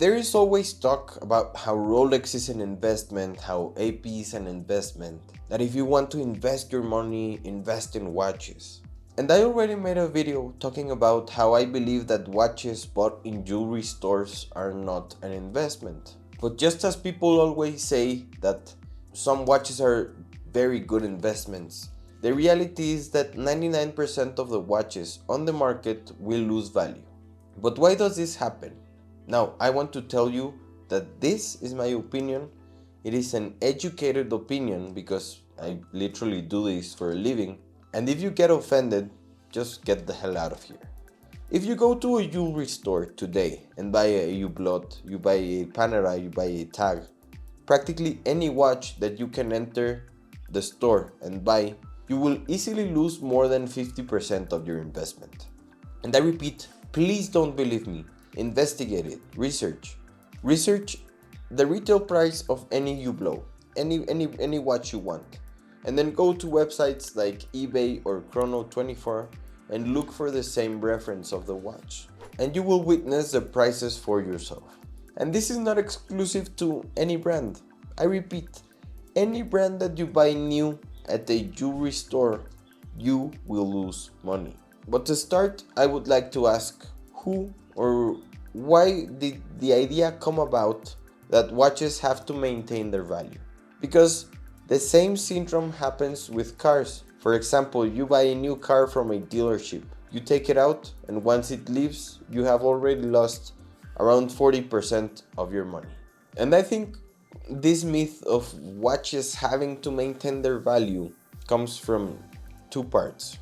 There is always talk about how Rolex is an investment, how AP is an investment, that if you want to invest your money, invest in watches. And I already made a video talking about how I believe that watches bought in jewelry stores are not an investment. But just as people always say that some watches are very good investments, the reality is that 99% of the watches on the market will lose value. But why does this happen? Now, I want to tell you that this is my opinion. It is an educated opinion because I literally do this for a living. And if you get offended, just get the hell out of here. If you go to a jewelry store today and buy a Hublot, you buy a Panerai, you buy a Tag, practically any watch that you can enter the store and buy, you will easily lose more than 50% of your investment. And I repeat, please don't believe me. Investigate it. Research. Research the retail price of any Hublot, any watch you want. And then go to websites like eBay or Chrono24 and look for the same reference of the watch. And you will witness the prices for yourself. And this is not exclusive to any brand. I repeat, any brand that you buy new at a jewelry store, you will lose money. But to start, I would like to ask who or why did the idea come about that watches have to maintain their value? Because the same syndrome happens with cars. For example, you buy a new car from a dealership, you take it out, and once it leaves, you have already lost around 40% of your money. And I think this myth of watches having to maintain their value comes from two parts.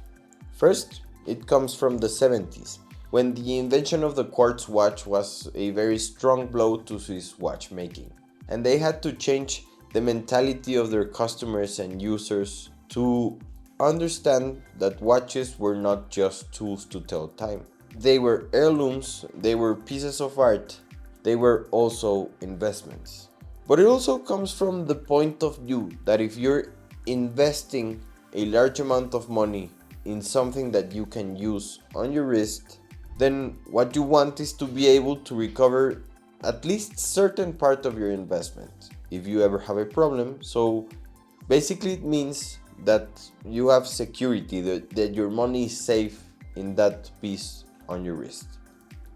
First, it comes from the 70s, when the invention of the quartz watch was a very strong blow to Swiss watchmaking. And they had to change the mentality of their customers and users to understand that watches were not just tools to tell time. They were heirlooms, they were pieces of art, they were also investments. But it also comes from the point of view that if you're investing a large amount of money in something that you can use on your wrist, then what you want is to be able to recover at least certain part of your investment if you ever have a problem. So basically it means that you have security, that your money is safe in that piece on your wrist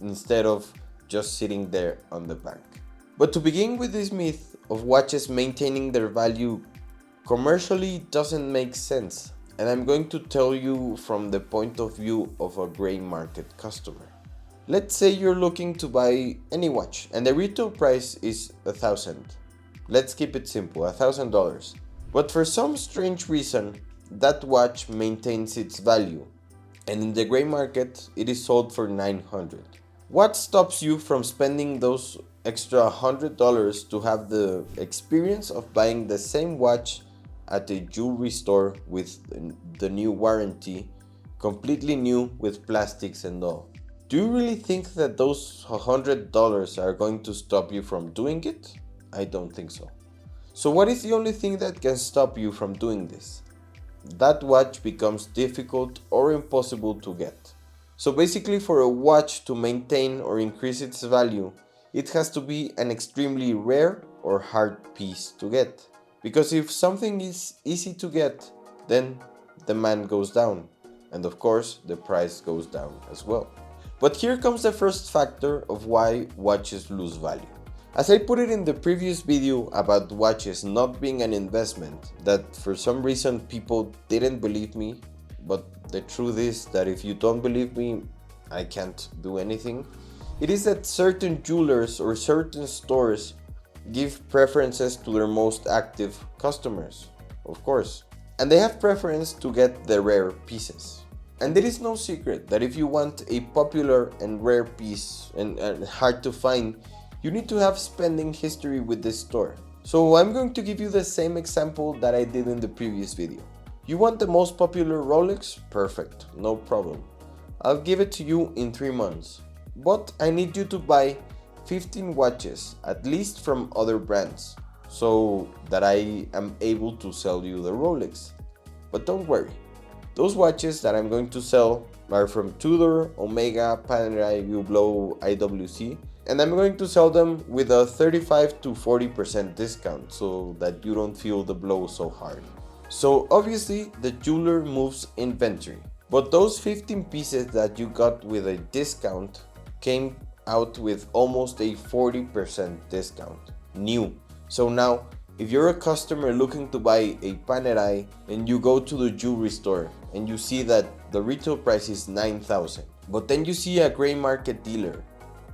instead of just sitting there on the bank. But to begin with this myth of watches maintaining their value commercially doesn't make sense. And I'm going to tell you from the point of view of a gray market customer. Let's say you're looking to buy any watch and the retail price is $1,000. Let's keep it simple, $1,000. But for some strange reason, that watch maintains its value, and in the gray market, it is sold for $900. What stops you from spending those extra $100 to have the experience of buying the same watch at a jewelry store with the new warranty, completely new with plastics and all? Do you really think that those $100 are going to stop you from doing it? I don't think so. So what is the only thing that can stop you from doing this? That watch becomes difficult or impossible to get. So basically, for a watch to maintain or increase its value, it has to be an extremely rare or hard piece to get. Because if something is easy to get, then demand goes down. And of course, the price goes down as well. But here comes the first factor of why watches lose value. As I put it in the previous video about watches not being an investment, that for some reason people didn't believe me, but the truth is that if you don't believe me, I can't do anything. It is that certain jewelers or certain stores give preferences to their most active customers, of course. And they have preference to get the rare pieces. And it is no secret that if you want a popular and rare piece and hard to find, you need to have spending history with this store. So I'm going to give you the same example that I did in the previous video. You want the most popular Rolex? Perfect, no problem. I'll give it to you in 3 months. But I need you to buy 15 watches, at least from other brands, so that I am able to sell you the Rolex. But don't worry, those watches that I'm going to sell are from Tudor, Omega, Panerai, Hublot, IWC, And I'm going to sell them with a 35 to 40% discount so that you don't feel the blow so hard. So obviously the jeweler moves inventory, but those 15 pieces that you got with a discount came out with almost a 40% discount, new. So now, if you're a customer looking to buy a panerai and you go to the jewelry store and you see that the retail price is 9,000, but then you see a gray market dealer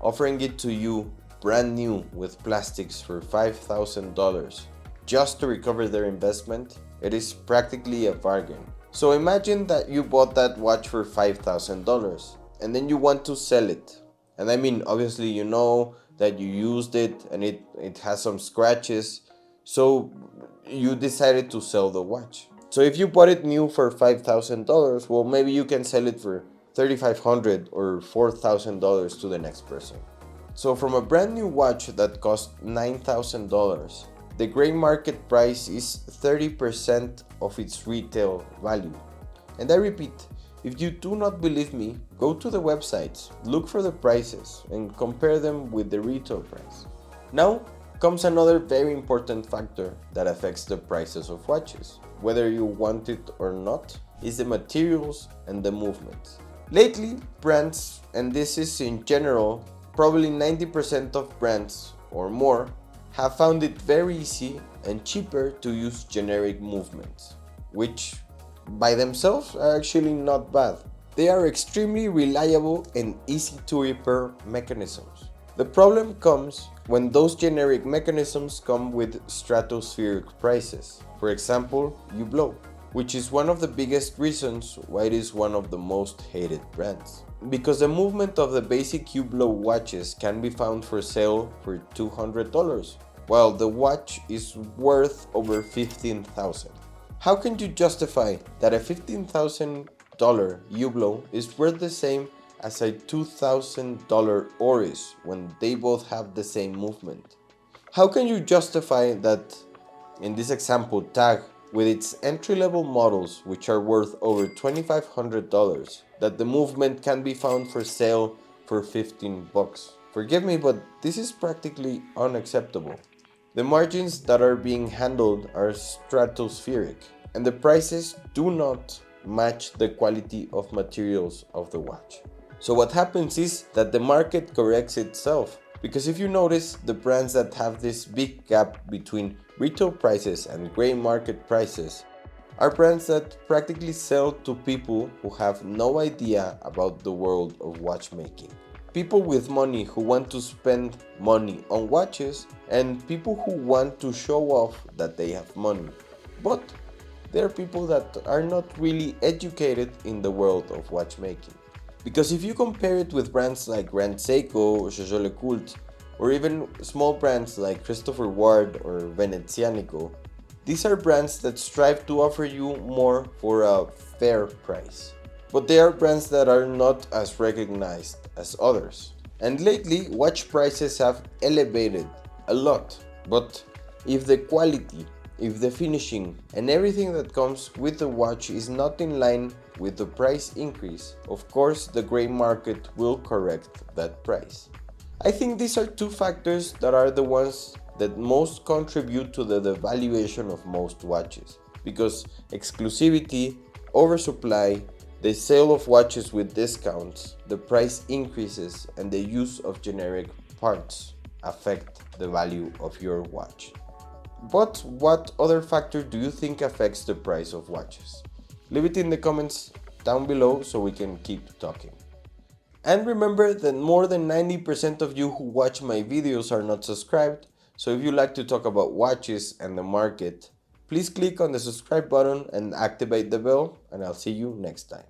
offering it to you brand new with plastics for $5,000 just to recover their investment, it is practically a bargain. So imagine that you bought that watch for $5,000 and then you want to sell it. And I mean, obviously, you know that you used it and it has some scratches. So you decided to sell the watch. So if you bought it new for $5,000, well, maybe you can sell it for $3,500 or $4,000 to the next person. So from a brand new watch that cost $9,000, the gray market price is 30% of its retail value. And I repeat, if you do not believe me, go to the websites, look for the prices, and compare them with the retail price. Now comes another very important factor that affects the prices of watches, whether you want it or not, is the materials and the movements. Lately, brands, and this is in general, probably 90% of brands or more, have found it very easy and cheaper to use generic movements, which by themselves are actually not bad. They are extremely reliable and easy to repair mechanisms. The problem comes when those generic mechanisms come with stratospheric prices. For example, Hublot, which is one of the biggest reasons why it is one of the most hated brands. Because the movement of the basic Hublot watches can be found for sale for $200, while the watch is worth over $15,000. How can you justify that a $15,000 Hublot is worth the same as a $2,000 Oris when they both have the same movement? How can you justify that, in this example, Tag, with its entry-level models which are worth over $2,500, that the movement can be found for sale for $15? Forgive me, but this is practically unacceptable. The margins that are being handled are stratospheric, and the prices do not match the quality of materials of the watch. So what happens is that the market corrects itself, because if you notice, the brands that have this big gap between retail prices and gray market prices are brands that practically sell to people who have no idea about the world of watchmaking. People with money who want to spend money on watches, and people who want to show off that they have money. But there are people that are not really educated in the world of watchmaking. Because if you compare it with brands like Grand Seiko, Jojo LeCoultre, or even small brands like Christopher Ward or Venezianico, these are brands that strive to offer you more for a fair price. But they are brands that are not as recognized as others. And lately, watch prices have elevated a lot. But if the quality, if the finishing, and everything that comes with the watch is not in line with the price increase, of course the gray market will correct that price. I think these are two factors that are the ones that most contribute to the devaluation of most watches, because exclusivity, oversupply, the sale of watches with discounts, the price increases, and the use of generic parts affect the value of your watch. But what other factor do you think affects the price of watches? Leave it in the comments down below so we can keep talking. And remember that more than 90% of you who watch my videos are not subscribed, so if you like to talk about watches and the market, please click on the subscribe button and activate the bell, and I'll see you next time.